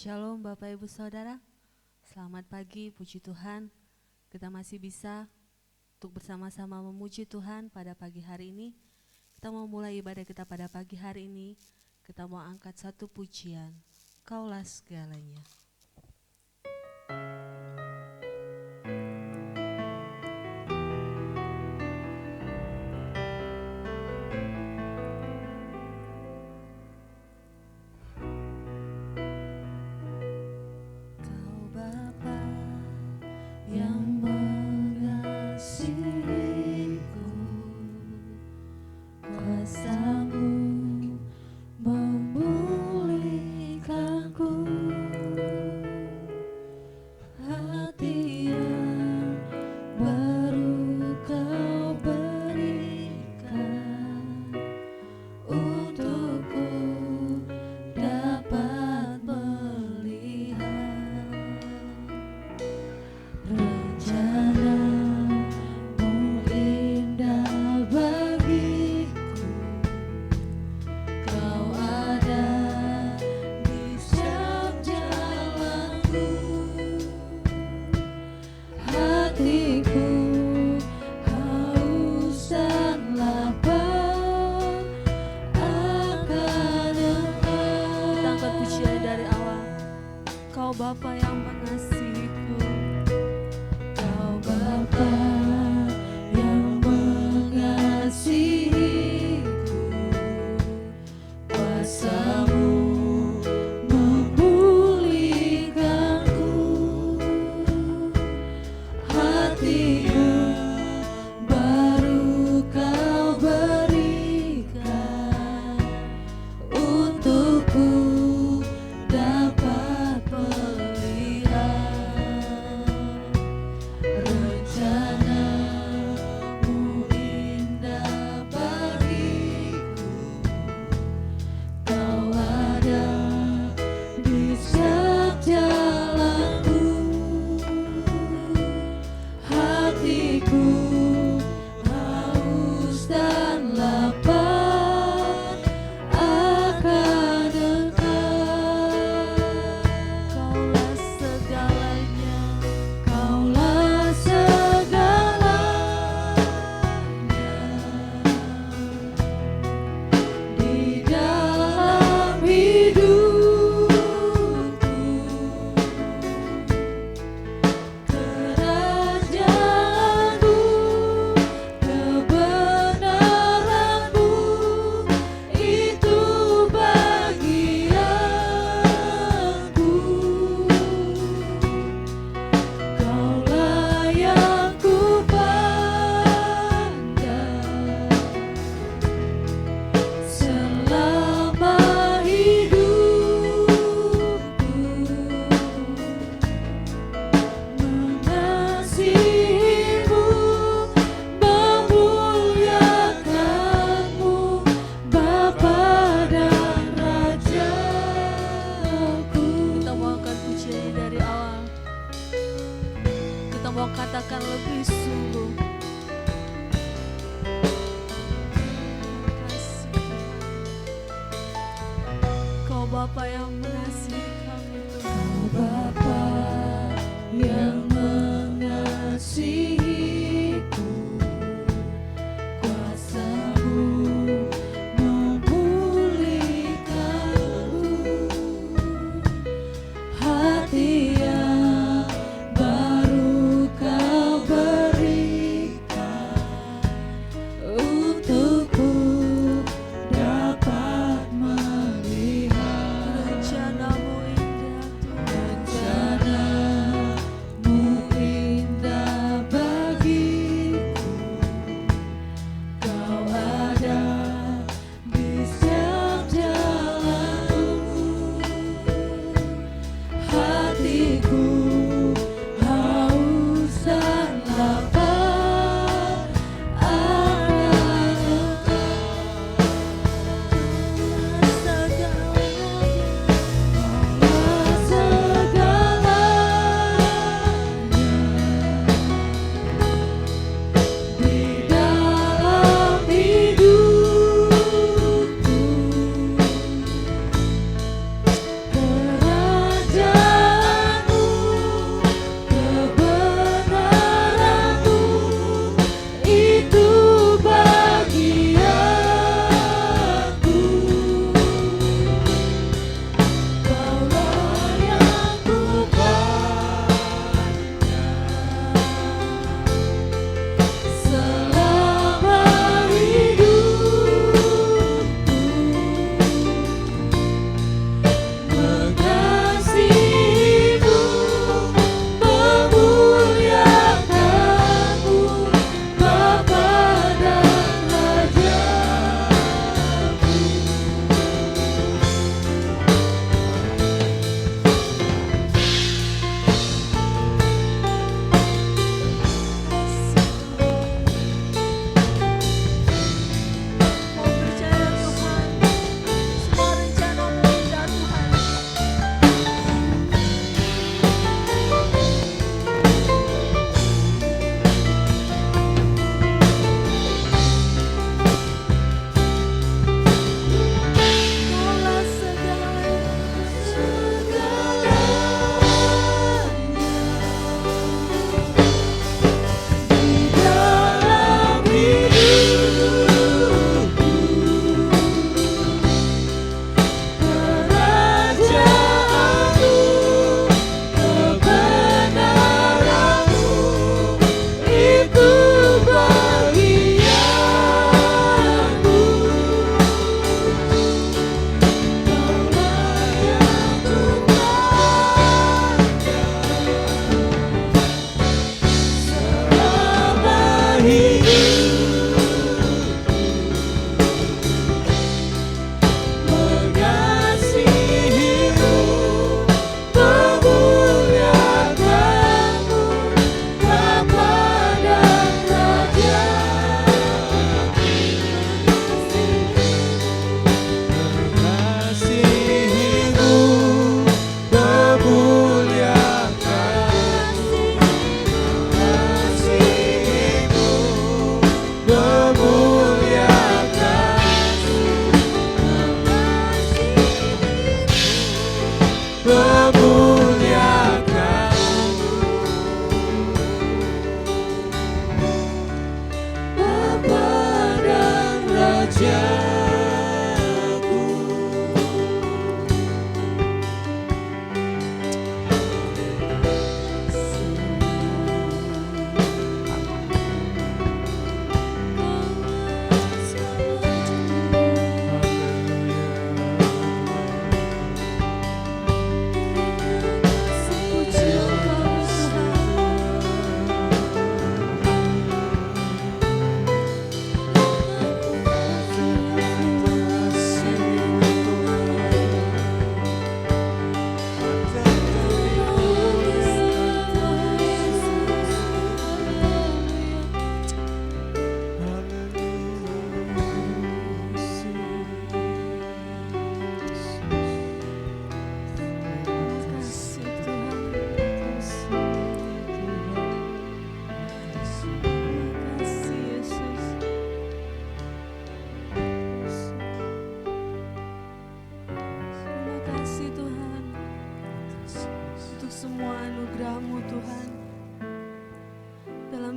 Shalom Bapak Ibu Saudara, selamat pagi, puji Tuhan. Kita masih bisa untuk bersama-sama memuji Tuhan pada pagi hari ini. Kita mau mulai ibadah kita pada pagi hari ini. Kita mau angkat satu pujian, Kaulah segalanya. Bapa yang mengasihiku, Kau Bapa yang mengasihiku, kuasa-Mu memulihkanku, hatiku baru Kau berikan untukku dapat melihat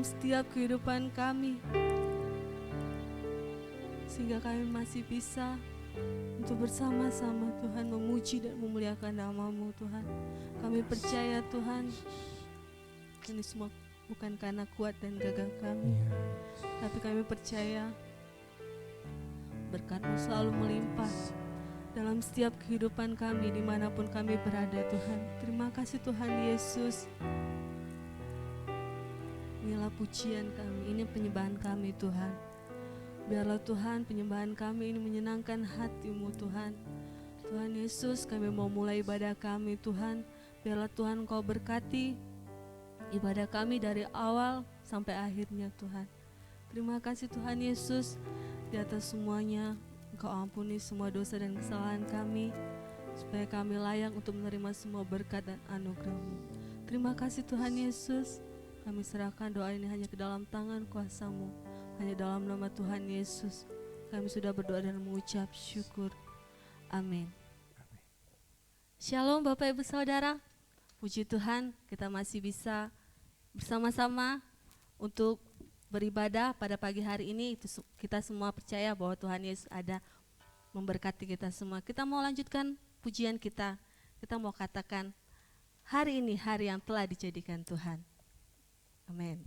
setiap kehidupan kami, sehingga kami masih bisa untuk bersama-sama Tuhan memuji dan memuliakan nama-Mu Tuhan. Kami percaya Tuhan, ini semua bukan karena kuat dan gagah kami, tapi kami percaya berkat-Mu selalu melimpah dalam setiap kehidupan kami dimanapun kami berada Tuhan. Terima kasih Tuhan Yesus. Inilah pujian kami, ini penyembahan kami Tuhan. Biarlah Tuhan penyembahan kami ini menyenangkan hati-Mu Tuhan. Tuhan Yesus, kami mau mulai ibadah kami Tuhan. Biarlah Tuhan Kau berkati ibadah kami dari awal sampai akhirnya Tuhan. Terima kasih Tuhan Yesus, di atas semuanya Engkau ampuni semua dosa dan kesalahan kami, supaya kami layak untuk menerima semua berkat dan anugerah-Mu. Terima kasih Tuhan Yesus. Kami serahkan doa ini hanya ke dalam tangan kuasa-Mu, hanya dalam nama Tuhan Yesus. Kami sudah berdoa dan mengucap syukur. Amin. Shalom Bapak Ibu Saudara. Puji Tuhan, kita masih bisa bersama-sama untuk beribadah pada pagi hari ini. Kita semua percaya bahwa Tuhan Yesus ada memberkati kita semua. Kita mau lanjutkan pujian kita. Kita mau katakan, hari ini hari yang telah dijadikan Tuhan. Amin.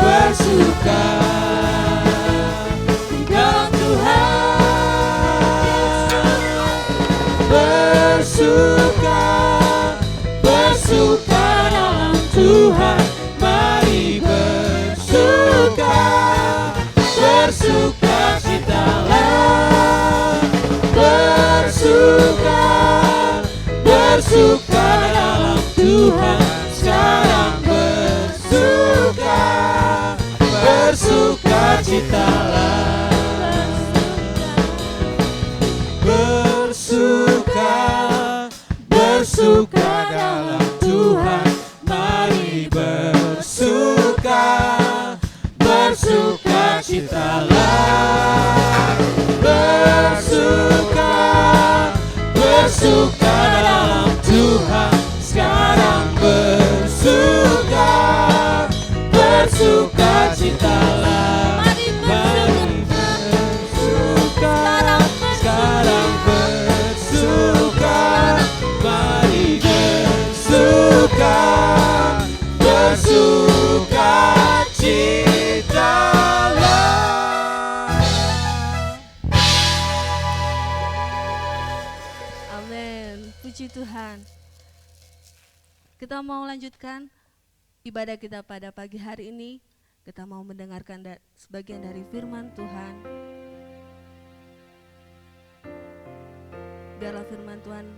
Bersuka di dalam Tuhan. bersuka, bersuka dalam Tuhan. Mari bersuka, bersuka citalah, bersuka, bersuka dalam Tuhan. Sekarang bersuka, bersuka citalah, bersuka, bersuka dalam Tuhan. Mari bersuka, bersuka citalah, bersuka, bersuka dalam Tuhan. Sekarang bersuka, bersuka citalah. Mari bersuka, sekarang bersuka. Mari bersuka, bersuka citalah. Amin. Puji Tuhan. Kita mau lanjutkan ibadah kita pada pagi hari ini. Kita mau mendengarkan sebagian dari firman Tuhan. Biarlah firman Tuhan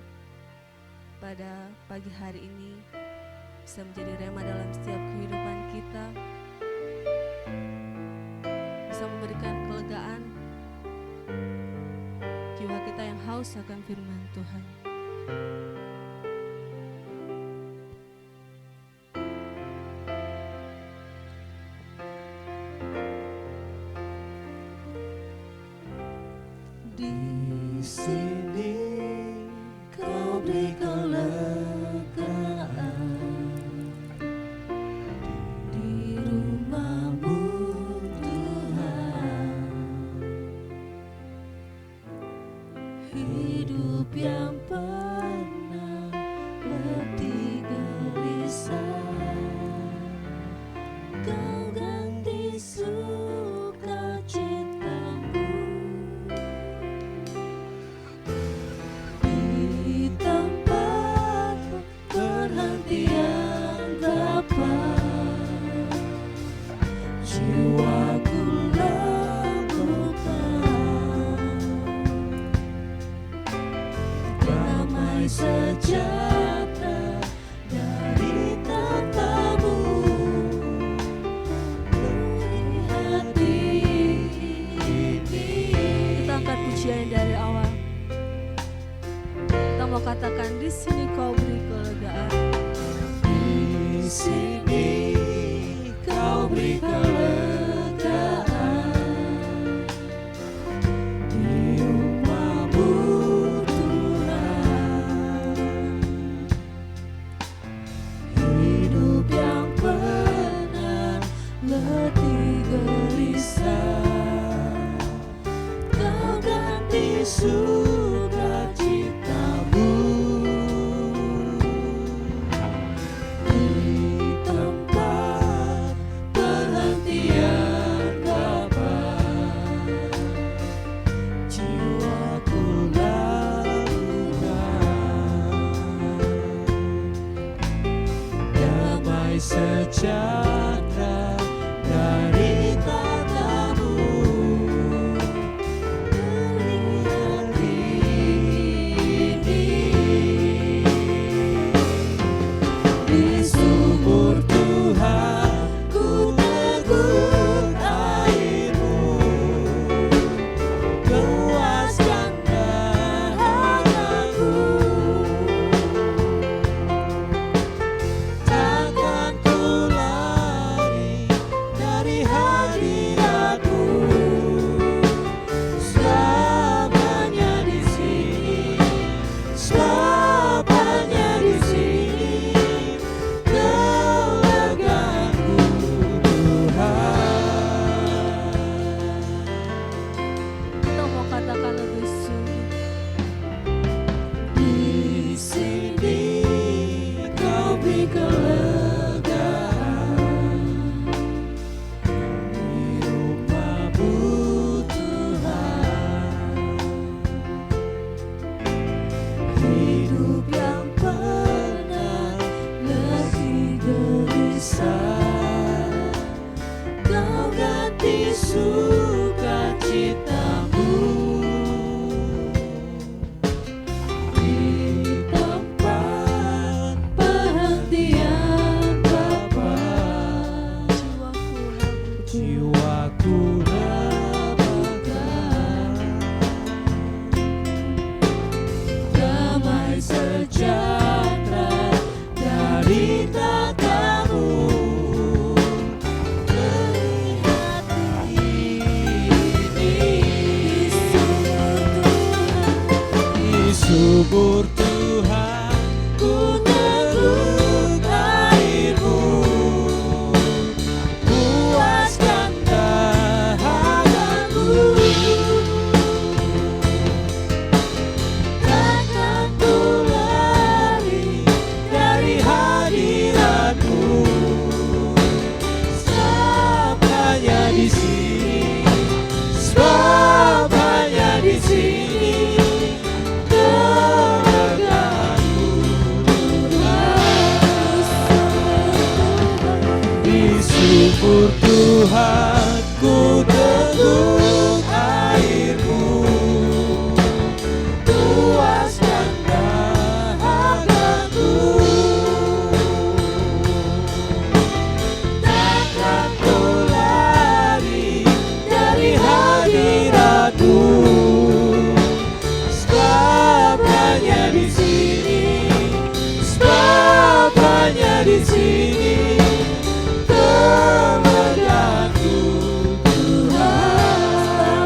pada pagi hari ini bisa menjadi rema dalam setiap kehidupan kita, bisa memberikan kelegaan jiwa kita yang haus akan firman Tuhan. Di sini kau beri kelegaan, di rumahmu Tuhan. Hidup yang pernah letih gelisah, kau ganti sukacitamu. Di tempat perhentian dapat jiwaku lakukan damai sejahtera dari tatamu. Lihat ini, Kita angkat pujian dari awal. Kita mau katakan di sini kau beri kelegaan. di sini kau beri kelegaan, di rumahmu Tuhan. Hidup yang pernah letih gelisah, kau ganti sukacitamu. Di tempat perhentian dapat jiwaku lakukan damai sejahtera dari tatamu. Lihat ini, di sumur Tuhan ku teguk airmu, luaskan dahagaku. Takkan ku sumur Tuhan, ku teguk airmu, puaskan dahagaku. Takkan ku lari dari hadiratmu, sebab hanya di sini, sebab hanya di sini kelegaanku. Di sumur Tuhan, ku teguk airmu, puaskan dahagaku. Takkan ku lari dari hadiratmu, sebab hanya di sini, sebab hanya di sini kelegaanku Tuhan.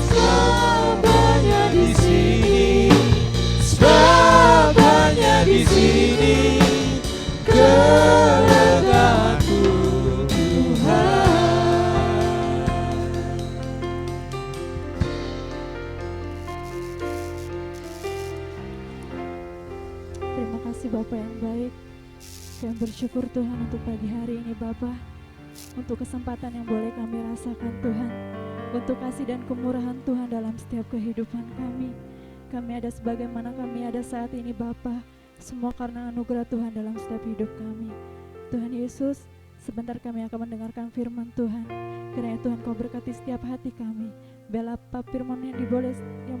Sebab hanya di sini, sebab hanya di sini kelegaanku Tuhan. Terima kasih Bapak yang baik. Kami bersyukur Tuhan untuk pagi hari ini Bapak, untuk kesempatan yang boleh kami rasakan Tuhan, untuk kasih dan kemurahan Tuhan dalam setiap kehidupan kami. Kami ada sebagaimana kami ada saat ini Bapa, semua karena anugerah Tuhan dalam setiap hidup kami. Tuhan Yesus, sebentar kami akan mendengarkan firman Tuhan. Kiranya Tuhan Kau berkati setiap hati kami. Biarlah apa firman yang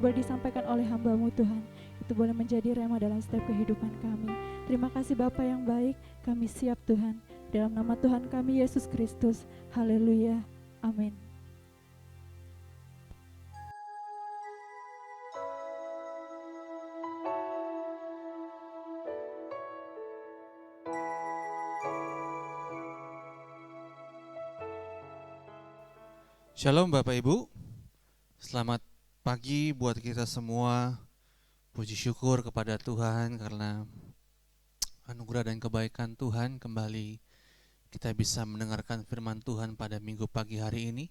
boleh disampaikan oleh hamba-Mu Tuhan, itu boleh menjadi rema dalam setiap kehidupan kami. Terima kasih Bapa yang baik, kami siap Tuhan. Dalam nama Tuhan kami Yesus Kristus. Haleluya. Amin. Shalom Bapak Ibu, selamat pagi buat kita semua. Puji syukur kepada Tuhan karena anugerah dan kebaikan Tuhan kembali kita bisa mendengarkan firman Tuhan pada minggu pagi hari ini.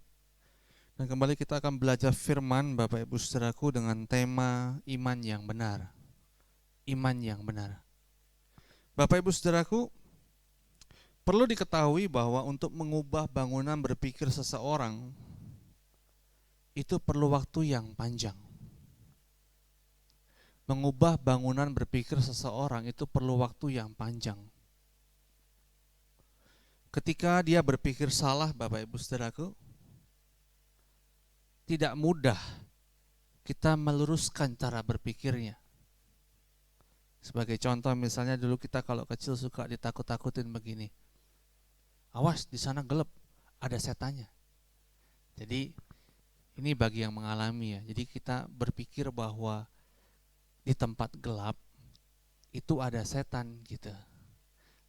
Dan kembali kita akan belajar firman Bapak Ibu saudaraku dengan tema iman yang benar. Iman yang benar. Bapak Ibu saudaraku, perlu diketahui bahwa untuk mengubah bangunan berpikir seseorang itu perlu waktu yang panjang. Mengubah bangunan berpikir seseorang itu perlu waktu yang panjang. Ketika dia berpikir salah, Bapak Ibu saudaraku, tidak mudah kita meluruskan cara berpikirnya. Sebagai contoh misalnya dulu kita kalau kecil suka ditakut-takutin begini. Awas di sana gelap, ada setannya. Jadi ini bagi yang mengalami ya. Jadi kita berpikir bahwa di tempat gelap itu ada setan gitu.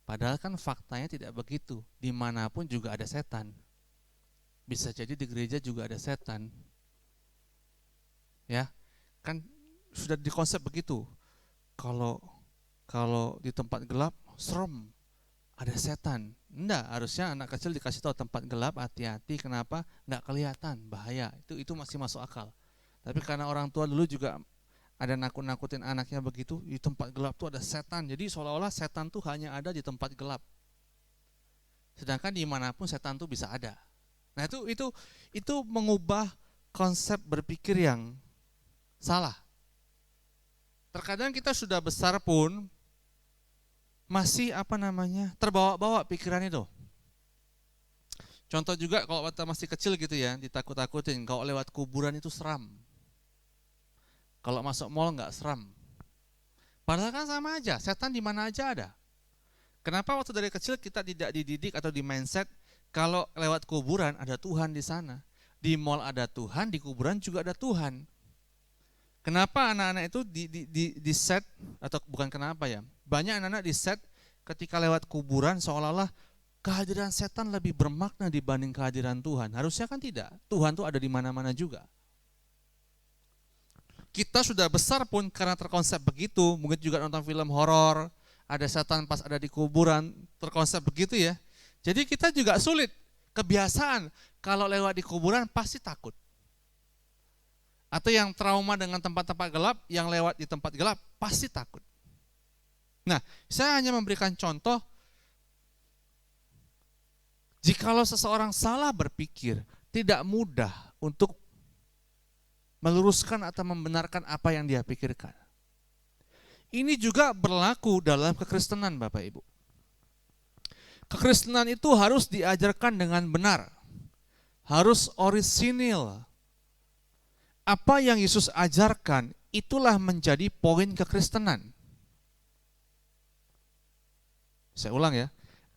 Padahal kan faktanya tidak begitu. Dimanapun juga ada setan. Bisa jadi di gereja juga ada setan. Ya, kan sudah dikonsep begitu. Kalau di tempat gelap serem, ada setan. Enggak, harusnya anak kecil dikasih tahu tempat gelap, hati-hati. Kenapa? Enggak kelihatan, bahaya. Itu masih masuk akal. Tapi karena orang tua dulu juga ada nakut-nakutin anaknya begitu, di tempat gelap tuh ada setan. Jadi seolah-olah setan tuh hanya ada di tempat gelap. Sedangkan dimanapun setan tuh bisa ada. Nah itu mengubah konsep berpikir yang salah. Terkadang kita sudah besar pun masih terbawa-bawa pikiran itu. Contoh juga kalau kita masih kecil gitu ya, ditakut-takutin kalau lewat kuburan itu seram. Kalau masuk mall enggak seram. Padahal kan sama aja, setan di mana aja ada. Kenapa waktu dari kecil kita tidak dididik atau di mindset kalau lewat kuburan ada Tuhan di sana. Di mall ada Tuhan, di kuburan juga ada Tuhan. Kenapa anak-anak itu di set, atau bukan kenapa ya, banyak anak-anak di set ketika lewat kuburan seolah-olah kehadiran setan lebih bermakna dibanding kehadiran Tuhan. Harusnya kan tidak, Tuhan tuh ada di mana-mana juga. Kita sudah besar pun karena terkonsep begitu, mungkin juga nonton film horor, ada setan pas ada di kuburan, terkonsep begitu ya. Jadi kita juga sulit, kebiasaan kalau lewat di kuburan pasti takut. Atau yang trauma dengan tempat-tempat gelap, yang lewat di tempat gelap pasti takut. Nah, saya hanya memberikan contoh, jikalau seseorang salah berpikir, tidak mudah untuk meluruskan atau membenarkan apa yang dia pikirkan. Ini juga berlaku dalam kekristenan, Bapak Ibu. Kekristenan itu harus diajarkan dengan benar, harus orisinil. Apa yang Yesus ajarkan, itulah menjadi poin kekristenan. Saya ulang ya,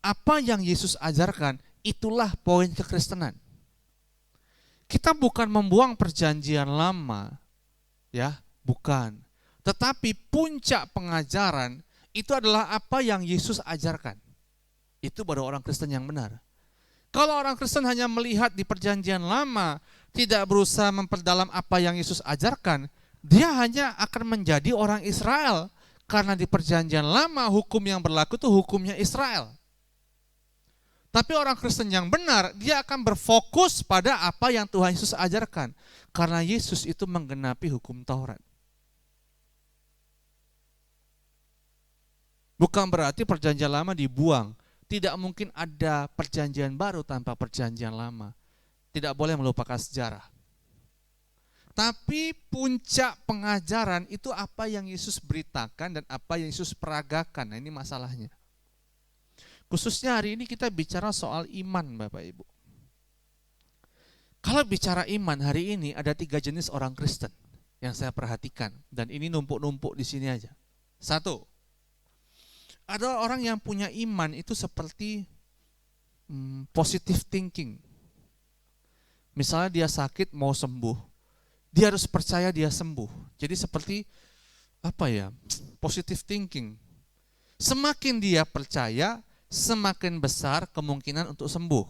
apa yang Yesus ajarkan, itulah poin kekristenan. Kita bukan membuang perjanjian lama, ya, bukan. Tetapi puncak pengajaran itu adalah apa yang Yesus ajarkan. Itu baru orang Kristen yang benar. Kalau orang Kristen hanya melihat di perjanjian lama, tidak berusaha memperdalam apa yang Yesus ajarkan, dia hanya akan menjadi orang Israel. Karena di perjanjian lama hukum yang berlaku itu hukumnya Israel. Tapi orang Kristen yang benar, dia akan berfokus pada apa yang Tuhan Yesus ajarkan. Karena Yesus itu menggenapi hukum Taurat. Bukan berarti perjanjian lama dibuang. Tidak mungkin ada perjanjian baru tanpa perjanjian lama. Tidak boleh melupakan sejarah. Tapi puncak pengajaran itu apa yang Yesus beritakan dan apa yang Yesus peragakan. Nah, ini masalahnya. Khususnya hari ini kita bicara soal iman, Bapak Ibu. Kalau bicara iman hari ini ada 3 jenis orang Kristen yang saya perhatikan. Dan ini numpuk-numpuk di sini aja. 1, ada orang yang punya iman itu seperti positive thinking. Misalnya dia sakit mau sembuh, dia harus percaya dia sembuh. Jadi seperti positive thinking. Semakin dia percaya, semakin besar kemungkinan untuk sembuh.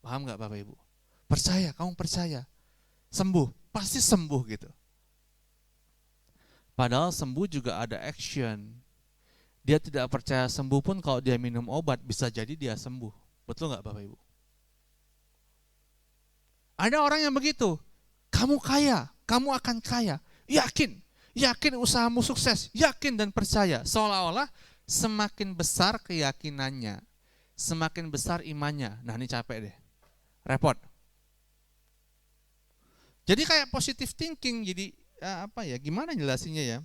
Paham gak Bapak Ibu? Percaya, kamu percaya. Sembuh, pasti sembuh gitu. Padahal sembuh juga ada action. Dia tidak percaya sembuh pun kalau dia minum obat, bisa jadi dia sembuh. Betul gak Bapak Ibu? Ada orang yang begitu. Kamu kaya, kamu akan kaya. Yakin usahamu sukses, yakin dan percaya. Seolah-olah semakin besar keyakinannya, semakin besar imannya. Nah ini capek deh, repot. Jadi kayak positive thinking, jadi gimana jelasinnya ya?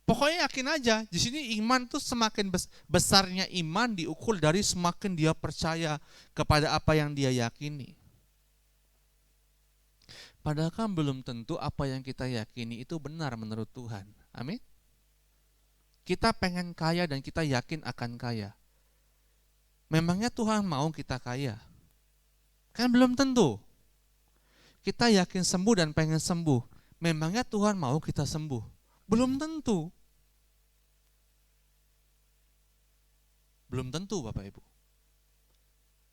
Pokoknya yakin aja. Di sini iman tuh semakin besarnya iman diukur dari semakin dia percaya kepada apa yang dia yakini. Padahal kan belum tentu apa yang kita yakini itu benar menurut Tuhan. Amin. Kita pengen kaya dan kita yakin akan kaya. Memangnya Tuhan mau kita kaya? Kan belum tentu. Kita yakin sembuh dan pengen sembuh. Memangnya Tuhan mau kita sembuh? Belum tentu. Belum tentu Bapak Ibu.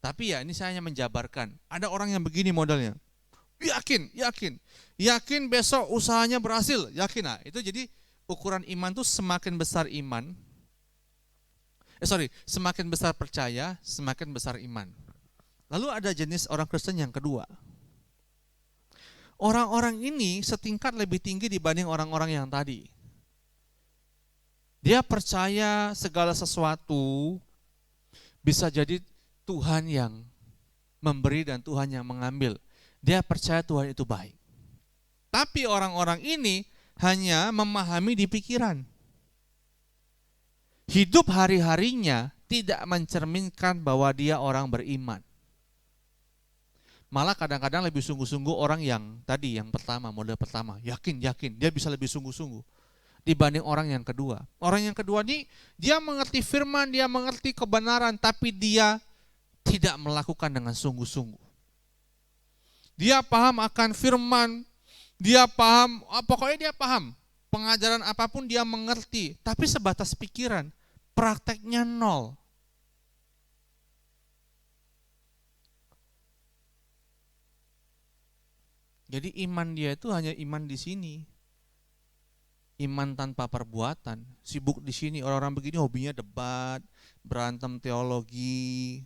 Tapi ya ini saya hanya menjabarkan. Ada orang yang begini modelnya. Yakin besok usahanya berhasil. Yakin. Nah, itu jadi ukuran iman tuh semakin besar iman. Semakin besar percaya, semakin besar iman. Lalu ada jenis orang Kristen yang kedua. Orang-orang ini setingkat lebih tinggi dibanding orang-orang yang tadi. Dia percaya segala sesuatu bisa jadi Tuhan yang memberi dan Tuhan yang mengambil. Dia percaya Tuhan itu baik. Tapi orang-orang ini hanya memahami di pikiran. Hidup hari-harinya tidak mencerminkan bahwa dia orang beriman. Malah kadang-kadang lebih sungguh-sungguh orang yang tadi, yang pertama, model pertama. Yakin, dia bisa lebih sungguh-sungguh dibanding orang yang kedua. Orang yang kedua ini, dia mengerti firman, dia mengerti kebenaran, tapi dia tidak melakukan dengan sungguh-sungguh. Dia paham akan firman, pokoknya dia paham. Pengajaran apapun dia mengerti, tapi sebatas pikiran, prakteknya nol. Jadi iman dia itu hanya iman di sini. Iman tanpa perbuatan. Sibuk di sini, orang-orang begini hobinya debat, berantem teologi,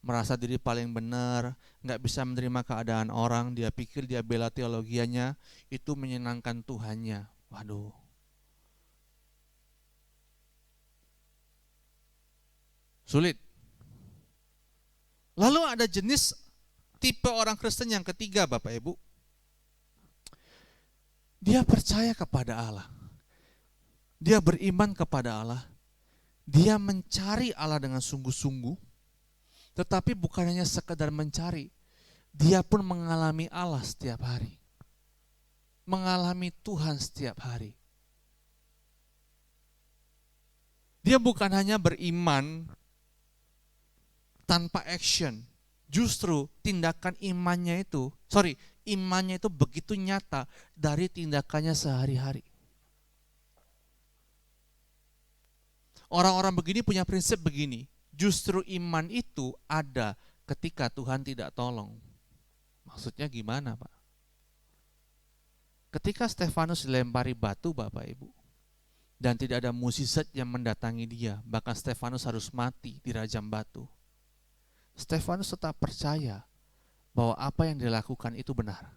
merasa diri paling benar, nggak bisa menerima keadaan orang, dia pikir dia bela teologianya, itu menyenangkan Tuhannya. Waduh. Sulit. Lalu ada jenis tipe orang Kristen yang ketiga, Bapak Ibu. Dia percaya kepada Allah. Dia beriman kepada Allah. Dia mencari Allah dengan sungguh-sungguh. Tetapi bukan hanya sekedar mencari. Dia pun mengalami Allah setiap hari. Mengalami Tuhan setiap hari. Dia bukan hanya beriman tanpa action. Justru tindakan imannya itu begitu nyata dari tindakannya sehari-hari. Orang-orang begini punya prinsip begini, justru iman itu ada ketika Tuhan tidak tolong. Maksudnya gimana, Pak? Ketika Stefanus dilempari batu, Bapak Ibu, dan tidak ada mukjizat yang mendatangi dia, bahkan Stefanus harus mati dirajam batu. Stefanus tetap percaya bahwa apa yang dilakukan itu benar.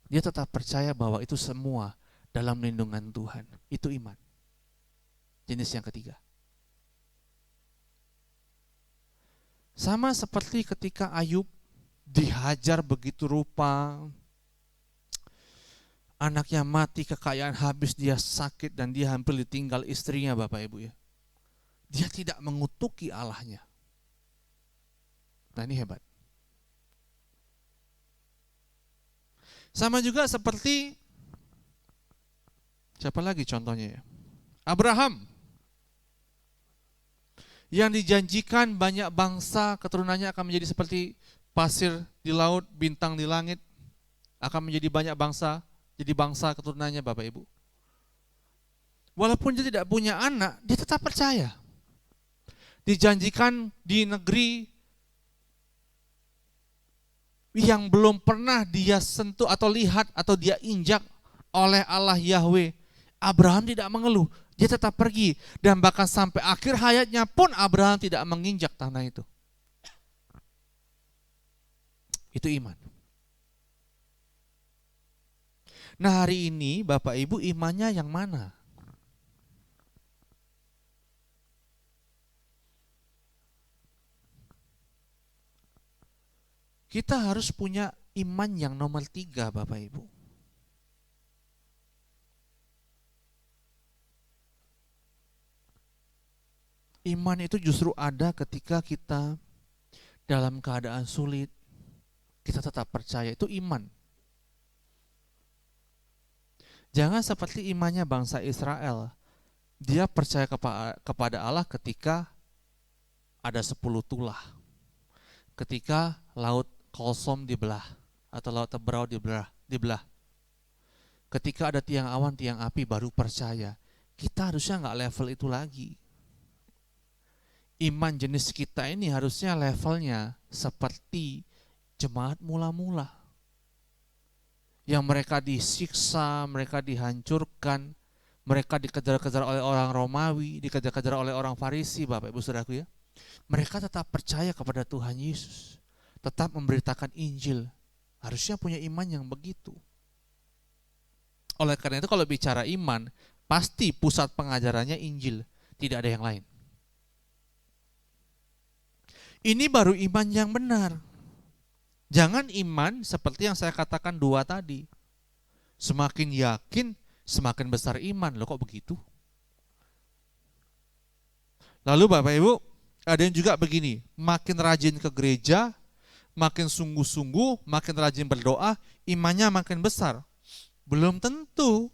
Dia tetap percaya bahwa itu semua dalam lindungan Tuhan. Itu iman. Jenis yang ketiga. Sama seperti ketika Ayub dihajar begitu rupa, anaknya mati, kekayaan habis, dia sakit dan dia hampir ditinggal istrinya, Bapak Ibu ya. Dia tidak mengutuki Allahnya. Nah, ini hebat. Sama juga seperti siapa lagi contohnya ya? Abraham. Yang dijanjikan banyak bangsa keturunannya akan menjadi seperti pasir di laut, bintang di langit, akan menjadi banyak bangsa, jadi bangsa keturunannya, Bapak Ibu. Walaupun dia tidak punya anak, dia tetap percaya. Dijanjikan di negeri yang belum pernah dia sentuh atau lihat atau dia injak oleh Allah Yahweh. Abraham tidak mengeluh, dia tetap pergi. Dan bahkan sampai akhir hayatnya pun Abraham tidak menginjak tanah itu. Itu iman. Nah, hari ini Bapak Ibu imannya yang mana? Kita harus punya iman yang nomor 3, Bapak Ibu. Iman itu justru ada ketika kita dalam keadaan sulit, kita tetap percaya, itu iman. Jangan seperti imannya bangsa Israel. Dia percaya kepada Allah ketika ada 10 tulah. Ketika laut Kolsom dibelah atau laut Tebrau dibelah. Ketika ada tiang awan, tiang api, baru percaya. Kita harusnya nggak level itu lagi. Iman jenis kita ini harusnya levelnya seperti jemaat mula-mula. Yang mereka disiksa, mereka dihancurkan, mereka dikejar-kejar oleh orang Romawi, dikejar-kejar oleh orang Farisi, Bapak Ibu Saudaraku ya. Mereka tetap percaya kepada Tuhan Yesus. Tetap memberitakan Injil. Harusnya punya iman yang begitu. Oleh karena itu kalau bicara iman, pasti pusat pengajarannya Injil, tidak ada yang lain. Ini baru iman yang benar. Jangan iman seperti yang saya katakan 2 tadi. Semakin yakin, semakin besar iman. Loh kok begitu? Lalu Bapak Ibu, ada yang juga begini, makin rajin ke gereja, makin sungguh-sungguh, makin rajin berdoa, imannya makin besar. Belum tentu.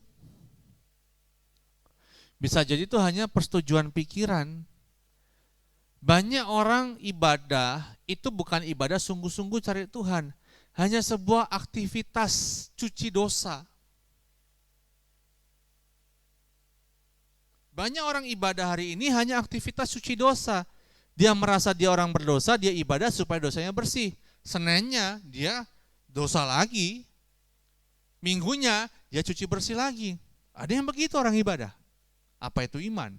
Bisa jadi itu hanya persetujuan pikiran. Banyak orang ibadah itu bukan ibadah sungguh-sungguh cari Tuhan, hanya sebuah aktivitas cuci dosa. Banyak orang ibadah hari ini hanya aktivitas cuci dosa. Dia merasa dia orang berdosa, dia ibadah supaya dosanya bersih. Seninnya dia dosa lagi, minggunya dia cuci bersih lagi. Ada yang begitu orang ibadah. Apa itu iman?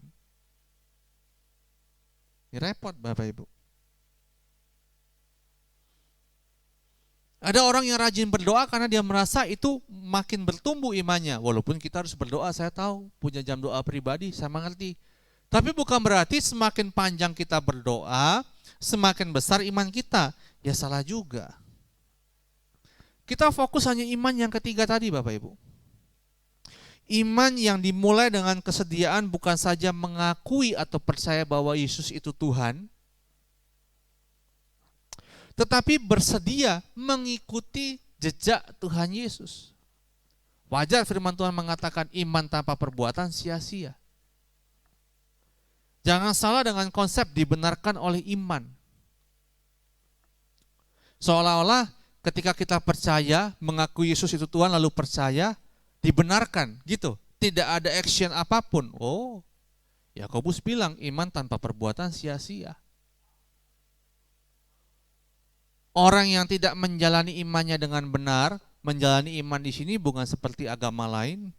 Ini repot Bapak Ibu. Ada orang yang rajin berdoa karena dia merasa itu makin bertumbuh imannya. Walaupun kita harus berdoa, saya tahu, punya jam doa pribadi, saya mengerti. Tapi bukan berarti semakin panjang kita berdoa, semakin besar iman kita. Ya salah juga. Kita fokus hanya iman yang ketiga tadi Bapak Ibu. Iman yang dimulai dengan kesediaan bukan saja mengakui atau percaya bahwa Yesus itu Tuhan, tetapi bersedia mengikuti jejak Tuhan Yesus. Wajar firman Tuhan mengatakan iman tanpa perbuatan sia-sia. Jangan salah dengan konsep dibenarkan oleh iman. Seolah-olah ketika kita percaya, mengakui Yesus itu Tuhan lalu percaya, dibenarkan gitu. Tidak ada action apapun. Oh, Yakobus bilang iman tanpa perbuatan sia-sia. Orang yang tidak menjalani imannya dengan benar, menjalani iman di sini bukan seperti agama lain.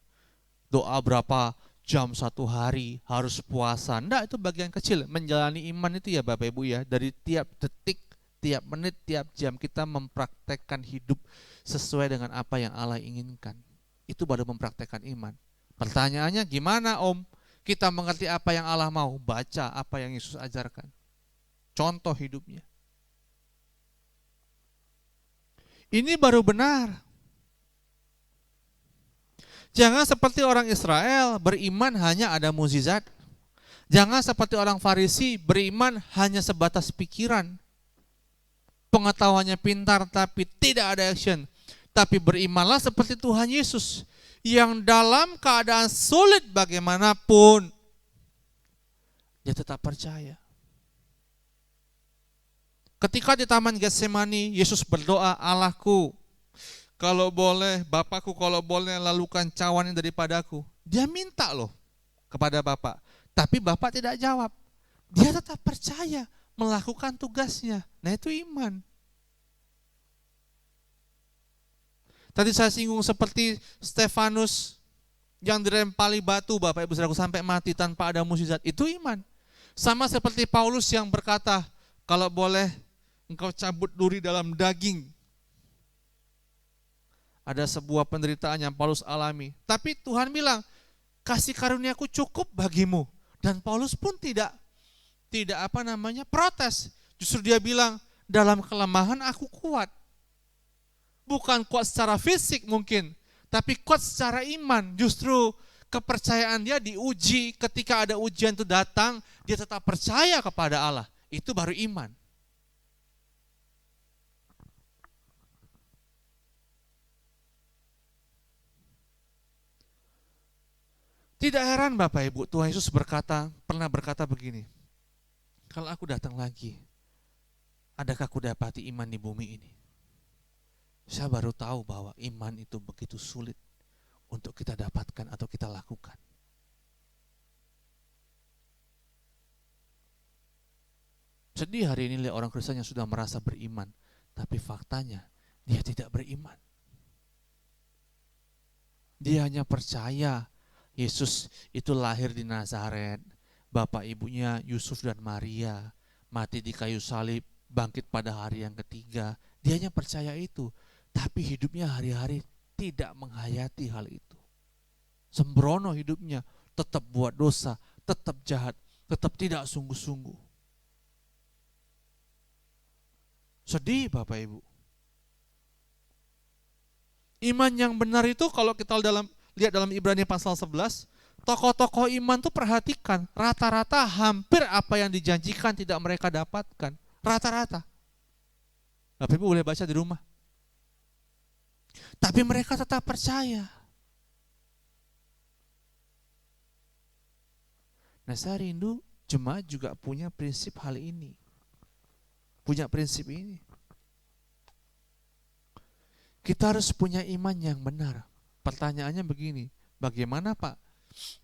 Doa berapa jam satu hari, harus puasa. Enggak, itu bagian kecil. Menjalani iman itu ya Bapak Ibu ya, dari tiap detik, tiap menit, tiap jam kita mempraktekkan hidup sesuai dengan apa yang Allah inginkan. Itu baru mempraktekkan iman. Pertanyaannya gimana Om? Kita mengerti apa yang Allah mau, baca apa yang Yesus ajarkan. Contoh hidupnya. Ini baru benar. Jangan seperti orang Israel beriman hanya ada mukjizat. Jangan seperti orang Farisi beriman hanya sebatas pikiran. Pengetahuannya pintar tapi tidak ada action. Tapi berimanlah seperti Tuhan Yesus yang dalam keadaan sulit bagaimanapun dia tetap percaya. Ketika di Taman Getsemani, Yesus berdoa, Allahku, kalau boleh, Bapakku kalau boleh lalukan cawan ini daripadaku. Dia minta loh kepada Bapak, tapi Bapak tidak jawab. Dia tetap percaya melakukan tugasnya. Nah itu iman. Tadi saya singgung seperti Stefanus yang dirempali batu Bapak Ibu Saudaraku sampai mati tanpa ada mukjizat. Itu iman. Sama seperti Paulus yang berkata, kalau boleh engkau cabut duri dalam daging. Ada sebuah penderitaan yang Paulus alami. Tapi Tuhan bilang, kasih karuniaku cukup bagimu. Dan Paulus pun tidak protes. Justru dia bilang, dalam kelemahan aku kuat. Bukan kuat secara fisik mungkin, tapi kuat secara iman. Justru kepercayaan dia diuji, ketika ada ujian itu datang, dia tetap percaya kepada Allah. Itu baru iman. Tidak heran Bapak Ibu, Tuhan Yesus pernah berkata begini, kalau aku datang lagi, adakah aku dapati iman di bumi ini? Saya baru tahu bahwa iman itu begitu sulit untuk kita dapatkan atau kita lakukan. Sedih hari ini lihat orang Kristen yang sudah merasa beriman, tapi faktanya dia tidak beriman. Dia hanya percaya Yesus itu lahir di Nazaret, bapak ibunya Yusuf dan Maria, mati di kayu salib, bangkit pada hari yang ketiga. Dia hanya percaya itu, tapi hidupnya hari-hari tidak menghayati hal itu. Sembrono hidupnya, tetap buat dosa, tetap jahat, tetap tidak sungguh-sungguh. Sedih Bapak Ibu. Iman yang benar itu kalau kita lihat dalam Ibrani pasal 11, tokoh-tokoh iman tuh perhatikan, rata-rata hampir apa yang dijanjikan tidak mereka dapatkan. Rata-rata. Bapak Ibu boleh baca di rumah. Tapi mereka tetap percaya. Nah saya rindu jemaat juga punya prinsip hal ini. Punya prinsip ini. Kita harus punya iman yang benar. Pertanyaannya begini, bagaimana Pak?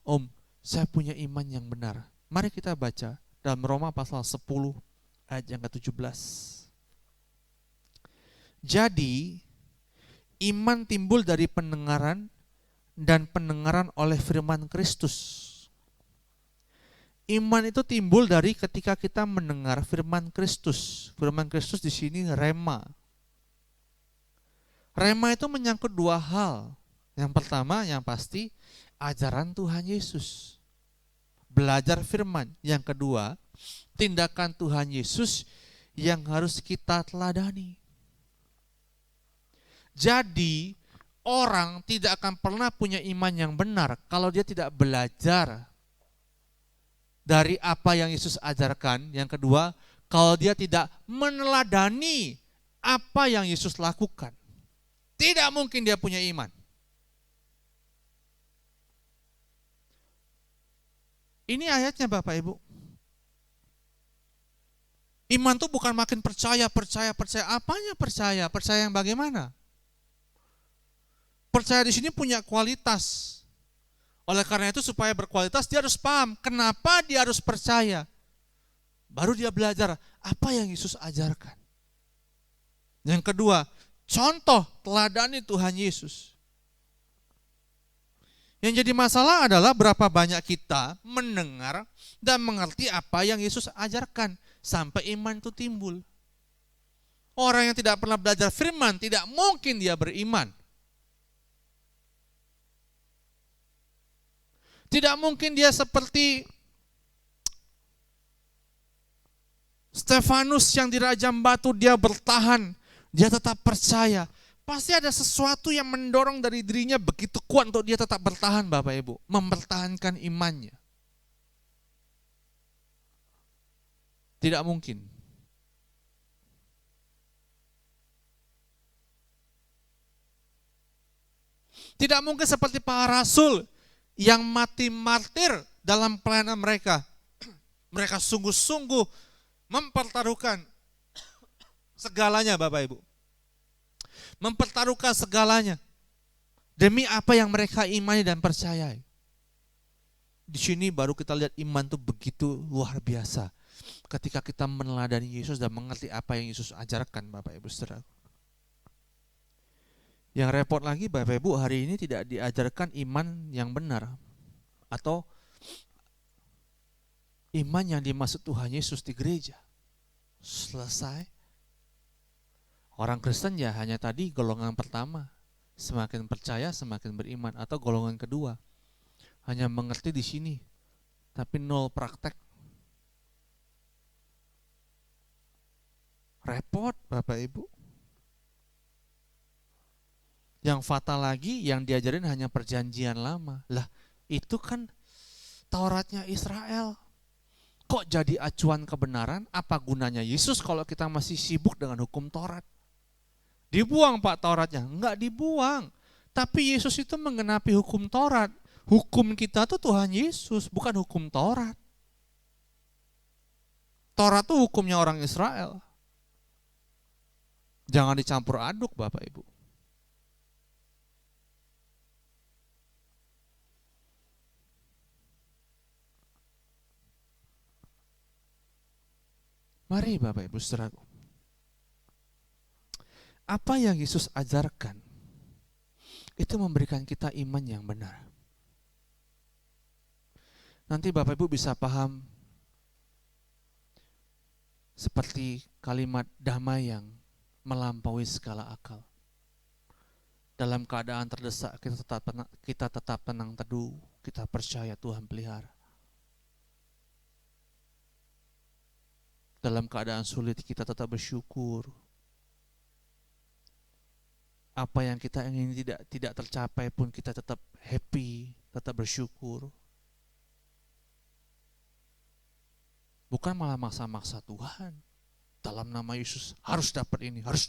Om, saya punya iman yang benar. Mari kita baca dalam Roma pasal 10 ayat yang ke-17. Jadi, iman timbul dari pendengaran dan pendengaran oleh firman Kristus. Iman itu timbul dari ketika kita mendengar firman Kristus. Firman Kristus di sini rema. Rema itu menyangkut dua hal. Yang pertama, yang pasti, ajaran Tuhan Yesus. Belajar firman. Yang kedua, tindakan Tuhan Yesus yang harus kita teladani. Jadi, orang tidak akan pernah punya iman yang benar kalau dia tidak belajar dari apa yang Yesus ajarkan. Yang kedua, kalau dia tidak meneladani apa yang Yesus lakukan. Tidak mungkin dia punya iman. Ini ayatnya Bapak Ibu. Iman itu bukan makin percaya. Apanya percaya? Percaya yang bagaimana? Percaya di sini punya kualitas. Oleh karena itu supaya berkualitas dia harus paham kenapa dia harus percaya. Baru dia belajar apa yang Yesus ajarkan. Yang kedua, contoh teladani Tuhan Yesus. Yang jadi masalah adalah berapa banyak kita mendengar dan mengerti apa yang Yesus ajarkan sampai iman itu timbul. Orang yang tidak pernah belajar firman tidak mungkin dia beriman. Tidak mungkin dia seperti Stefanus yang dirajam batu, dia bertahan, dia tetap percaya. Pasti ada sesuatu yang mendorong dari dirinya begitu kuat untuk dia tetap bertahan Bapak Ibu, mempertahankan imannya. Tidak mungkin. Tidak mungkin seperti para rasul yang mati martir dalam pelayanan mereka. Mereka sungguh-sungguh mempertaruhkan segalanya Bapak Ibu. Mempertaruhkan segalanya demi apa yang mereka imani dan percayai. Di sini baru kita lihat iman itu begitu luar biasa. Ketika kita meneladani Yesus dan mengerti apa yang Yesus ajarkan Bapak Ibu Saudara. Yang repot lagi Bapak Ibu, hari ini tidak diajarkan iman yang benar. Atau iman yang dimaksud Tuhan Yesus di gereja. Selesai. Orang Kristen ya hanya tadi golongan pertama. Semakin percaya semakin beriman. Atau golongan kedua. Hanya mengerti di sini. Tapi nol praktek. Repot Bapak Ibu. Yang fatal lagi yang diajarin hanya perjanjian lama. Lah itu kan Tauratnya Israel. Kok jadi acuan kebenaran? Apa gunanya Yesus kalau kita masih sibuk dengan hukum Taurat? Dibuang Pak Tauratnya? Enggak dibuang. Tapi Yesus itu menggenapi hukum Taurat. Hukum kita tuh Tuhan Yesus, bukan hukum Taurat. Taurat itu hukumnya orang Israel. Jangan dicampur aduk Bapak Ibu. Mari Bapak Ibu Saudaraku. Apa yang Yesus ajarkan itu memberikan kita iman yang benar. Nanti Bapak Ibu bisa paham seperti kalimat damai yang melampaui segala akal. Dalam keadaan terdesak kita tetap tenang teduh, kita percaya Tuhan pelihara. Dalam keadaan sulit kita tetap bersyukur. Apa yang kita ingin tidak tercapai pun kita tetap happy, tetap bersyukur. Bukan malah maksa-maksa Tuhan. Dalam nama Yesus harus dapat ini, harus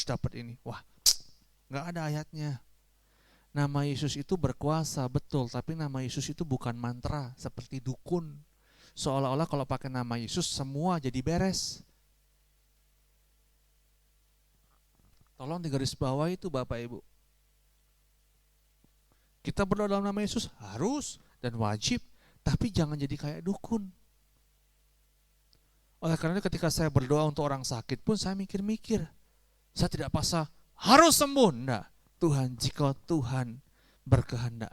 dapat ini. Wah, nggak ada ayatnya. Nama Yesus itu berkuasa, betul. Tapi nama Yesus itu bukan mantra seperti dukun. Seolah-olah kalau pakai nama Yesus semua jadi beres. Tolong digaris bawah itu Bapak Ibu. Kita berdoa dalam nama Yesus harus dan wajib, tapi jangan jadi kayak dukun. Oleh karena itu ketika saya berdoa untuk orang sakit pun saya mikir-mikir. Saya tidak paksa harus sembuh. Enggak. Tuhan, jika Tuhan berkehendak.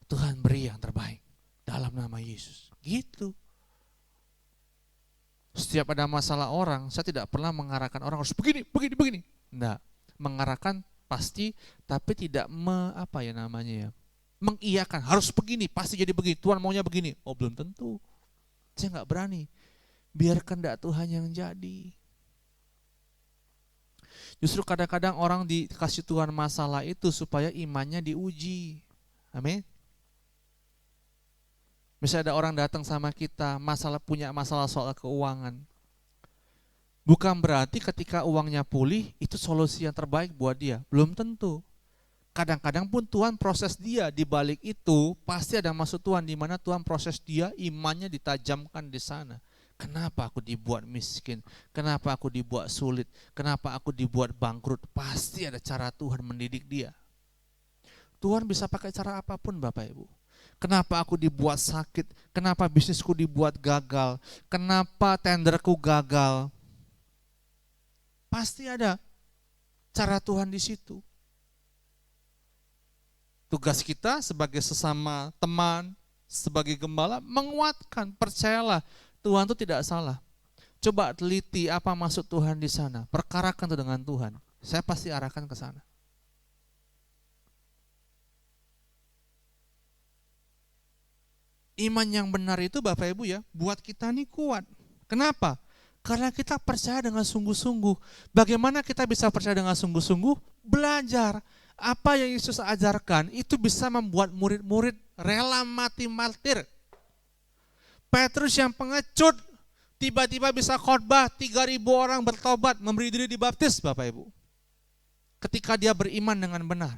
Tuhan beri yang terbaik dalam nama Yesus. Gitu. Setiap ada masalah orang, saya tidak pernah mengarahkan orang harus begini. Enggak. Mengarahkan pasti, tapi tidak mengiyakan. Harus begini, pasti jadi begini. Tuhan maunya begini. Oh, belum tentu. Saya enggak berani. Biarkan kehendak Tuhan yang jadi. Justru kadang-kadang orang dikasih Tuhan masalah itu supaya imannya diuji. Amin. Misalnya ada orang datang sama kita, punya masalah soal keuangan. Bukan berarti ketika uangnya pulih, itu solusi yang terbaik buat dia. Belum tentu. Kadang-kadang pun Tuhan proses dia, di balik itu pasti ada maksud Tuhan, di mana Tuhan proses dia, imannya ditajamkan di sana. Kenapa aku dibuat miskin? Kenapa aku dibuat sulit? Kenapa aku dibuat bangkrut? Pasti ada cara Tuhan mendidik dia. Tuhan bisa pakai cara apapun Bapak Ibu. Kenapa aku dibuat sakit? Kenapa bisnisku dibuat gagal? Kenapa tenderku gagal? Pasti ada cara Tuhan di situ. Tugas kita sebagai sesama teman, sebagai gembala, menguatkan, percayalah Tuhan itu tidak salah. Coba teliti apa maksud Tuhan di sana. Perkarakan itu dengan Tuhan. Saya pasti arahkan ke sana. Iman yang benar itu Bapak Ibu ya, buat kita nih kuat. Kenapa? Karena kita percaya dengan sungguh-sungguh. Bagaimana kita bisa percaya dengan sungguh-sungguh? Belajar. Apa yang Yesus ajarkan itu bisa membuat murid-murid rela mati martir. Petrus yang pengecut, tiba-tiba bisa khotbah 3.000 orang bertobat, memberi diri dibaptis Bapak Ibu. Ketika dia beriman dengan benar.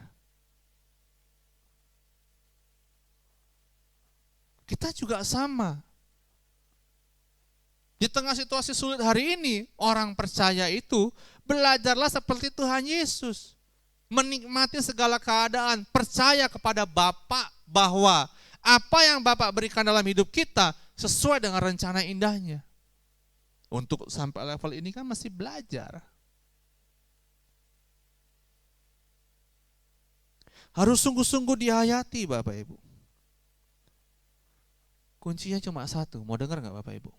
Kita juga sama. Di tengah situasi sulit hari ini, orang percaya itu belajarlah seperti Tuhan Yesus. Menikmati segala keadaan, percaya kepada Bapa bahwa apa yang Bapa berikan dalam hidup kita sesuai dengan rencana indahnya. Untuk sampai level ini kan masih belajar. Harus sungguh-sungguh dihayati Bapak Ibu. Kuncinya cuma satu, mau dengar gak Bapak Ibu?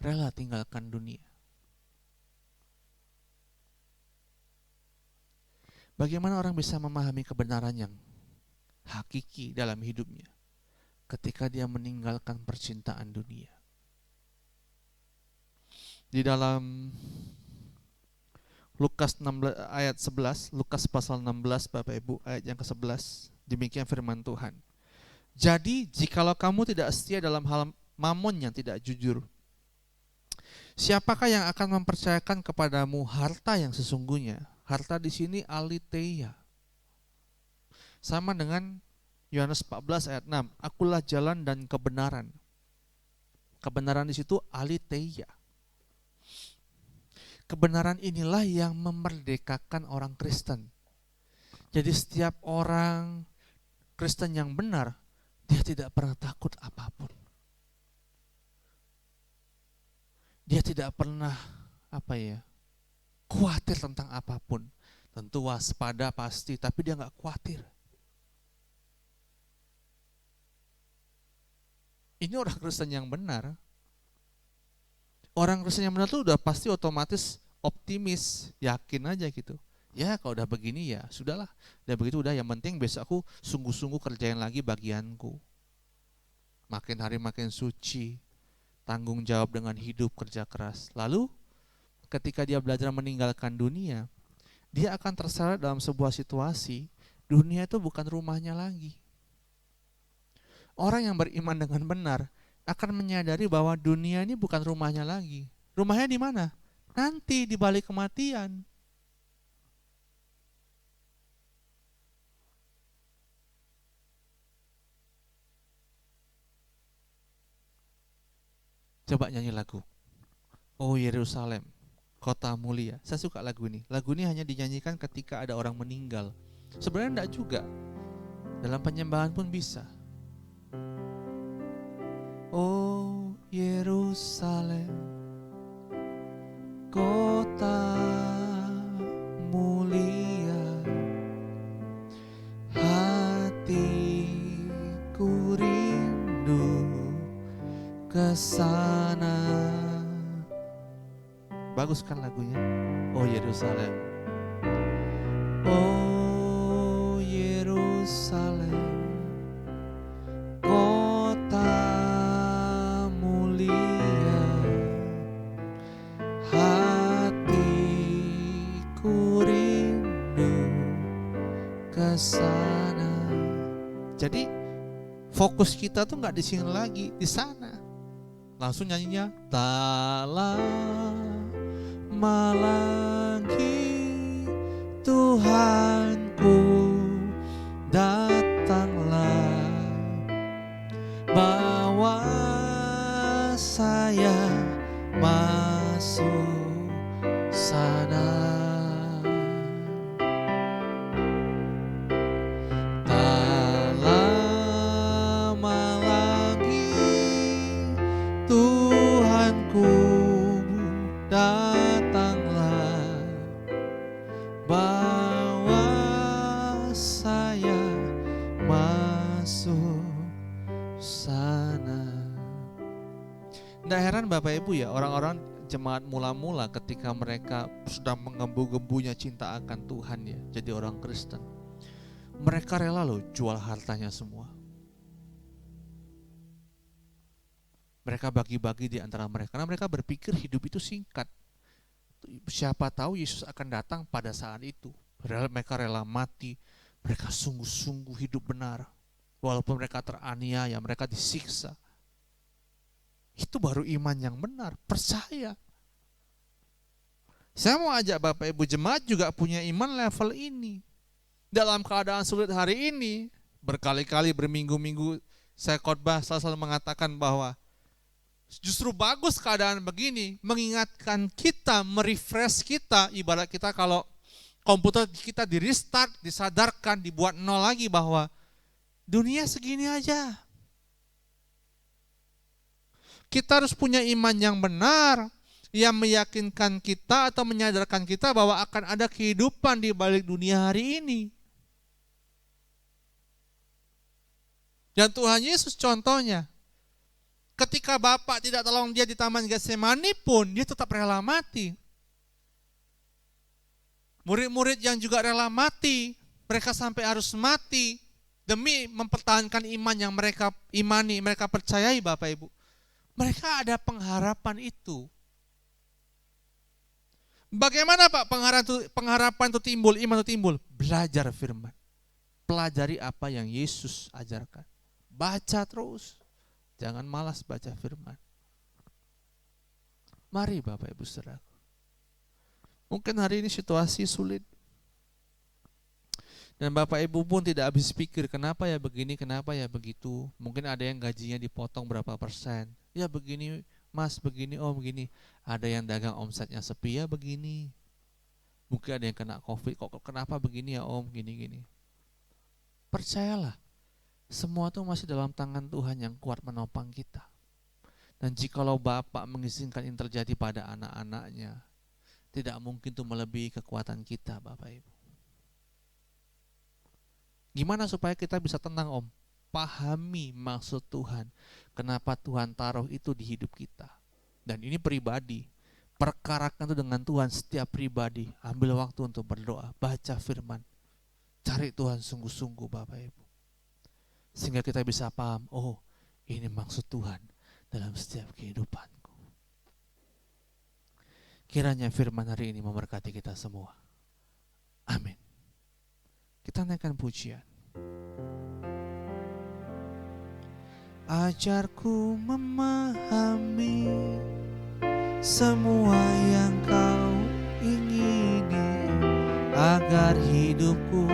Rela tinggalkan dunia. Bagaimana orang bisa memahami kebenaran yang hakiki dalam hidupnya ketika dia meninggalkan percintaan dunia? Di dalam Lukas 16 ayat 11, Lukas pasal 16 Bapak Ibu ayat yang ke-11, demikian firman Tuhan. Jadi jikalau kamu tidak setia dalam hal mamon yang tidak jujur, siapakah yang akan mempercayakan kepadamu harta yang sesungguhnya? Harta di sini aletheia. Sama dengan Yohanes 14 ayat 6, akulah jalan dan kebenaran. Kebenaran di situ aletheia. Kebenaran inilah yang memerdekakan orang Kristen. Jadi setiap orang Kristen yang benar, dia tidak pernah takut apapun. Dia tidak pernah khawatir tentang apapun. Tentu waspada pasti, tapi dia nggak khawatir. Ini orang Kristen yang benar. Orang Kristen yang benar itu udah pasti otomatis optimis, yakin aja gitu. Ya kalau udah begini ya sudahlah, udah begitu udah, yang penting besok aku sungguh-sungguh kerjain lagi bagianku. Makin hari makin suci, tanggung jawab dengan hidup, kerja keras. Lalu ketika dia belajar meninggalkan dunia, dia akan terseret dalam sebuah situasi, dunia itu bukan rumahnya lagi. Orang yang beriman dengan benar akan menyadari bahwa dunia ini bukan rumahnya lagi. Rumahnya di mana? Nanti di balik kematian. Coba nyanyi lagu. Oh Yerusalem, kota mulia. Saya suka lagu ini. Lagu ini hanya dinyanyikan ketika ada orang meninggal. Sebenarnya enggak juga. Dalam penyembahan pun bisa. Oh Yerusalem, kota mulia, sana. Bagus kan lagunya? Oh Yerusalem. Oh Yerusalem, kota mulia, hatiku rindu ke sana. Jadi fokus kita tuh nggak di sini lagi, di sana. Langsung nyanyinya, tak lama lagi Tuhanku datanglah, bawa saya masuk sana. Tak lama lagi Tuhanku datanglah, bawa saya masuk sana. Nggak heran Bapak Ibu ya, orang-orang jemaat mula-mula ketika mereka sudah menggembu-gembunya cinta akan Tuhan ya, jadi orang Kristen, mereka rela loh jual hartanya semua. Mereka bagi-bagi di antara mereka, karena mereka berpikir hidup itu singkat. Siapa tahu Yesus akan datang pada saat itu. Mereka rela mati, mereka sungguh-sungguh hidup benar. Walaupun mereka teraniaya, mereka disiksa. Itu baru iman yang benar, percaya. Saya mau ajak Bapak Ibu jemaat juga punya iman level ini. Dalam keadaan sulit hari ini, berkali-kali berminggu-minggu saya khotbah selalu mengatakan bahwa justru bagus keadaan begini, mengingatkan kita, merefresh kita, ibarat kita kalau komputer kita di restart, disadarkan, dibuat nol lagi bahwa dunia segini aja. Kita harus punya iman yang benar, yang meyakinkan kita atau menyadarkan kita bahwa akan ada kehidupan di balik dunia hari ini. Dan Tuhan Yesus contohnya, ketika Bapak tidak tolong dia di Taman Getsemani pun, dia tetap rela mati. Murid-murid yang juga rela mati, mereka sampai harus mati demi mempertahankan iman yang mereka imani, mereka percayai Bapak Ibu. Mereka ada pengharapan itu. Bagaimana Pak pengharapan itu timbul, iman itu timbul? Belajar firman. Pelajari apa yang Yesus ajarkan. Baca terus. Jangan malas baca firman. Mari Bapak Ibu Saudaraku. Mungkin hari ini situasi sulit. Dan Bapak Ibu pun tidak habis pikir kenapa ya begini, kenapa ya begitu. Mungkin ada yang gajinya dipotong berapa persen. Ya begini Mas, begini, oh begini. Ada yang dagang omsetnya sepi ya begini. Mungkin ada yang kena COVID, kok kenapa begini ya Om, gini-gini. Percayalah. Semua itu masih dalam tangan Tuhan yang kuat menopang kita. Dan jikalau Bapak mengizinkan ini terjadi pada anak-anaknya, tidak mungkin itu melebihi kekuatan kita Bapak Ibu. Gimana supaya kita bisa tenang Om? Pahami maksud Tuhan. Kenapa Tuhan taruh itu di hidup kita. Dan ini pribadi. Perkarakan itu dengan Tuhan setiap pribadi. Ambil waktu untuk berdoa, baca firman. Cari Tuhan sungguh-sungguh Bapak Ibu. Sehingga kita bisa paham, oh ini maksud Tuhan dalam setiap kehidupanku. Kiranya firman hari ini memberkati kita semua. Amin. Kita naikkan pujian. Ajarku memahami semua yang kau ingini, agar hidupku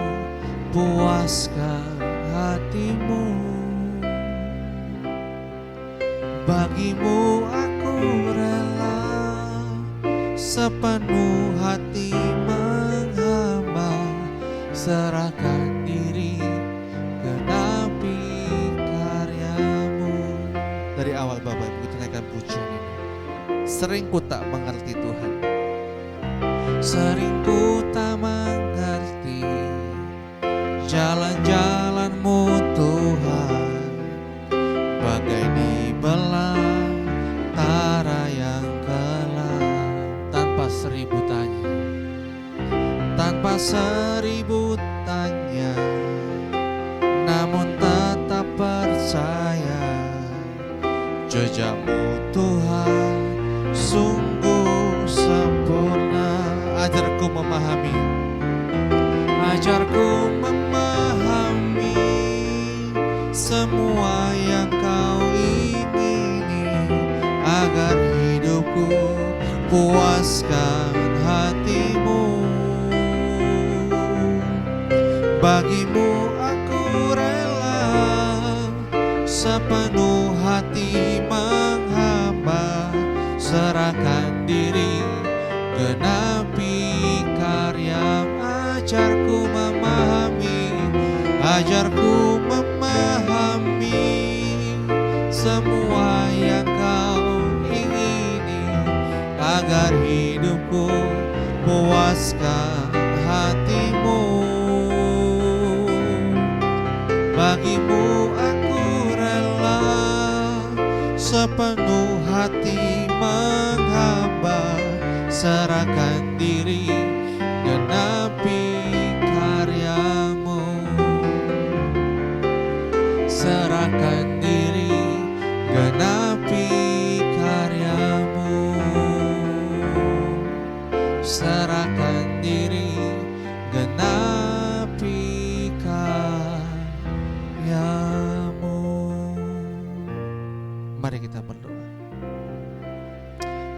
puaskan hatimu. Bagimu aku rela sepenuh hati menghamba, serahkan diri genapi karyamu. Dari awal Bapak Ibu kita naikkan pujian ini. Sering ku tak mengerti Tuhan, sering ku tak mengerti jalan-jalan-Mu Tuhan, bagai dibelah 1000 tanya, namun tetap percaya. Jejak-Mu Tuhan sungguh sempurna. Ajarku memahami, ajarku memahami semua yang Kau ingini, agar hidupku puaskan hati-Mu. Bagimu aku rela sepenuh hati menghamba, serahkan diri genapi karya. Ajarku memahami, ajarku memahami semua yang Kau ingini, agar hidupku puaskan hati-Mu. Bagimu aku rela sepenuh hati menghamba, serahkan diri genapi karya-Mu. Serahkan diri genapi karya-Mu. Serahkan diri genapi karya-Mu. Mari kita berdoa.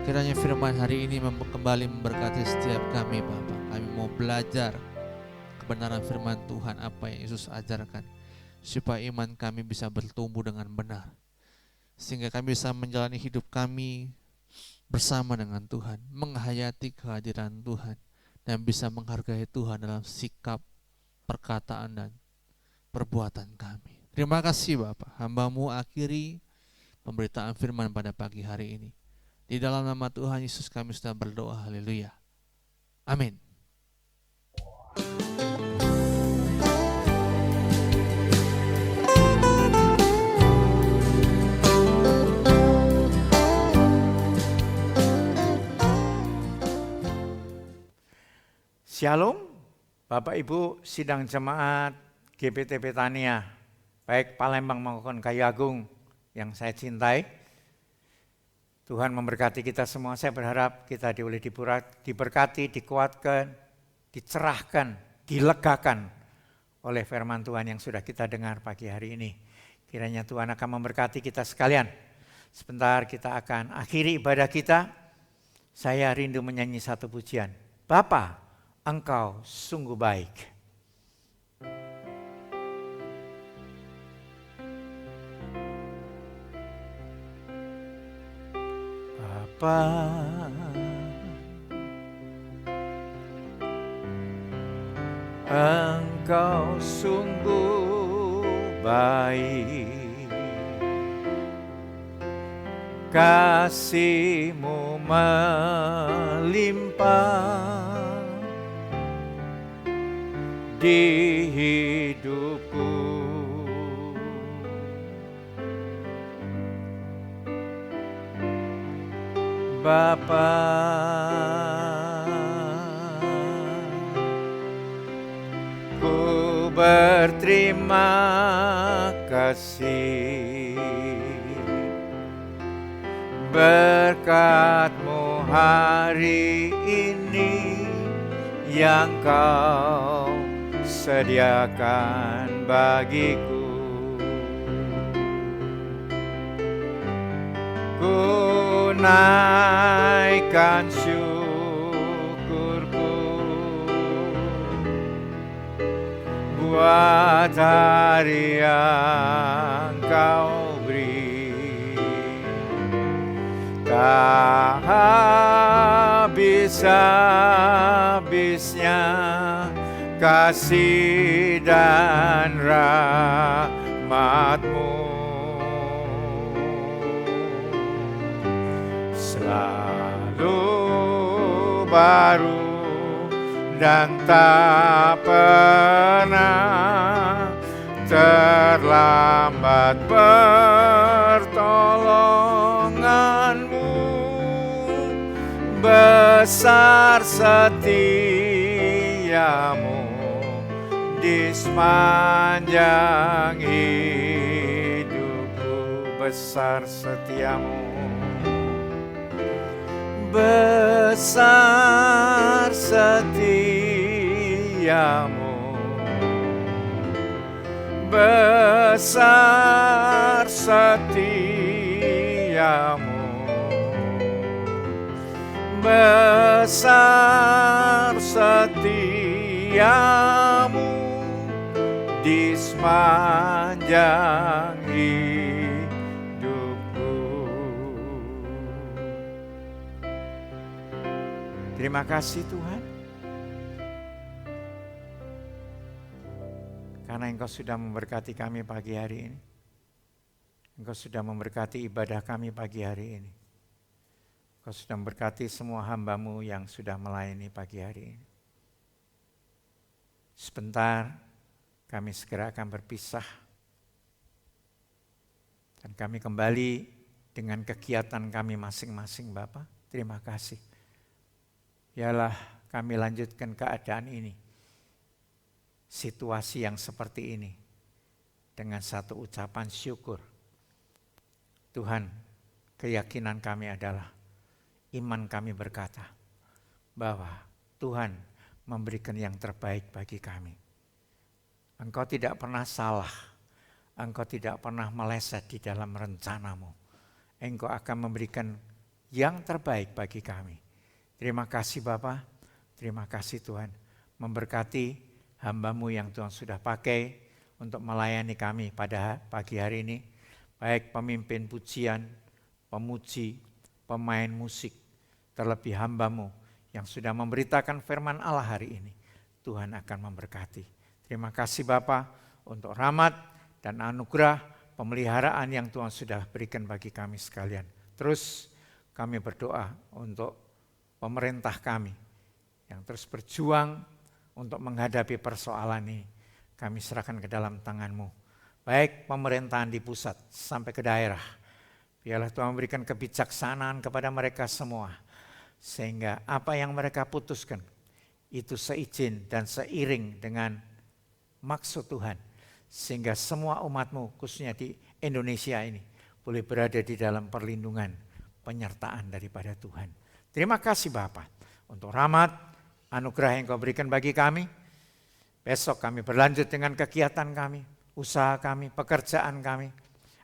Kiranya firman hari ini kembali memberkati setiap kami, Bapa. Kami mau belajar kebenaran firman Tuhan, apa yang Yesus ajarkan, supaya iman kami bisa bertumbuh dengan benar, sehingga kami bisa menjalani hidup kami bersama dengan Tuhan, menghayati kehadiran Tuhan, dan bisa menghargai Tuhan dalam sikap, perkataan, dan perbuatan kami. Terima kasih Bapa. Hamba-Mu akhiri pemberitaan firman pada pagi hari ini. Di dalam nama Tuhan Yesus kami sudah berdoa. Haleluya. Amin. Shalom, Bapak Ibu sidang jemaat GPTP Tania, baik Palembang maupun Kayu Agung yang saya cintai. Tuhan memberkati kita semua. Saya berharap kita diberkati, dikuatkan, dicerahkan, dilegakan oleh firman Tuhan yang sudah kita dengar pagi hari ini. Kiranya Tuhan akan memberkati kita sekalian. Sebentar kita akan akhiri ibadah kita. Saya rindu menyanyi satu pujian. Bapa, Engkau sungguh baik. Bapa, Engkau sungguh baik, kasih-Mu melimpah di hidupku. Bapa, ku berterima kasih, berkat-Mu hari ini yang Kau sediakan bagiku. Ku naikkan syukurku buat hari yang Kau beri. Tak habis-habisnya kasih dan rahmat-Mu, selalu baru dan tak pernah terlambat pertolongan-Mu, besar setia di sepanjang hidupku. Besar setiamu, besar setiamu, besar setiamu, besar setiamu di sepanjang hidupku. Terima kasih Tuhan, karena Engkau sudah memberkati kami pagi hari ini. Engkau sudah memberkati ibadah kami pagi hari ini. Engkau sudah memberkati semua hamba-Mu yang sudah melayani pagi hari ini. Sebentar kami segera akan berpisah. Dan kami kembali dengan kegiatan kami masing-masing Bapa. Terima kasih. Biarlah kami lanjutkan keadaan ini. Situasi yang seperti ini. Dengan satu ucapan syukur. Tuhan, keyakinan kami adalah iman kami berkata bahwa Tuhan memberikan yang terbaik bagi kami. Engkau tidak pernah salah, Engkau tidak pernah meleset di dalam rencana-Mu. Engkau akan memberikan yang terbaik bagi kami. Terima kasih Bapa, terima kasih Tuhan. Memberkati hamba-Mu yang Tuhan sudah pakai untuk melayani kami pada pagi hari ini. Baik pemimpin pujian, pemuji, pemain musik, terlebih hamba-Mu yang sudah memberitakan firman Allah hari ini. Tuhan akan memberkati. Terima kasih Bapa untuk rahmat dan anugerah pemeliharaan yang Tuhan sudah berikan bagi kami sekalian. Terus kami berdoa untuk pemerintah kami yang terus berjuang untuk menghadapi persoalan ini. Kami serahkan ke dalam tangan-Mu. Baik pemerintahan di pusat sampai ke daerah. Biarlah Tuhan memberikan kebijaksanaan kepada mereka semua. Sehingga apa yang mereka putuskan itu seizin dan seiring dengan maksud Tuhan. Sehingga semua umat-Mu khususnya di Indonesia ini boleh berada di dalam perlindungan penyertaan daripada Tuhan. Terima kasih Bapa untuk rahmat, anugerah yang Kau berikan bagi kami. Besok kami berlanjut dengan kegiatan kami, usaha kami, pekerjaan kami,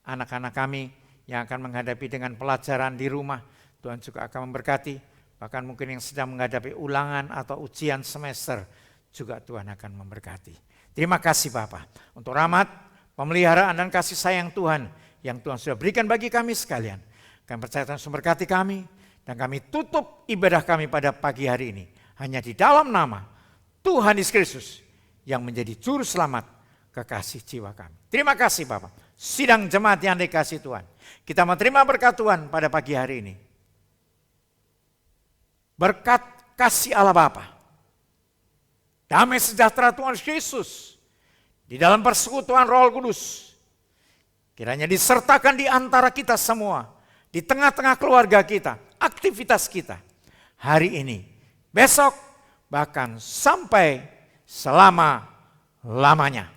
anak-anak kami yang akan menghadapi dengan pelajaran di rumah. Tuhan juga akan memberkati, bahkan mungkin yang sedang menghadapi ulangan atau ujian semester juga Tuhan akan memberkati. Terima kasih Bapa untuk rahmat, pemeliharaan dan kasih sayang Tuhan yang Tuhan sudah berikan bagi kami sekalian. Kami percaya Tuhan memberkati kami dan kami tutup ibadah kami pada pagi hari ini hanya di dalam nama Tuhan Yesus Kristus yang menjadi juru selamat kekasih jiwa kami. Terima kasih Bapa. Sidang jemaat yang dikasihi Tuhan, kita menerima berkat Tuhan pada pagi hari ini. Berkat kasih Allah Bapa, damai sejahtera Tuhan Yesus di dalam persekutuan Roh Kudus kiranya disertakan di antara kita semua, di tengah-tengah keluarga kita, aktivitas kita hari ini, besok, bahkan sampai selama-lamanya.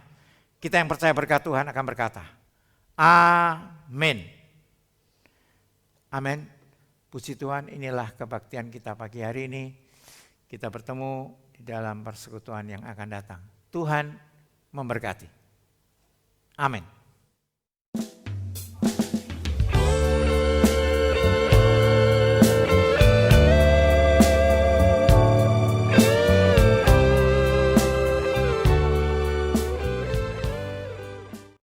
Kita yang percaya berkat Tuhan akan berkata, amin. Amin. Puji Tuhan, inilah kebaktian kita pagi hari ini. Kita bertemu di dalam persekutuan yang akan datang. Tuhan memberkati. Amin.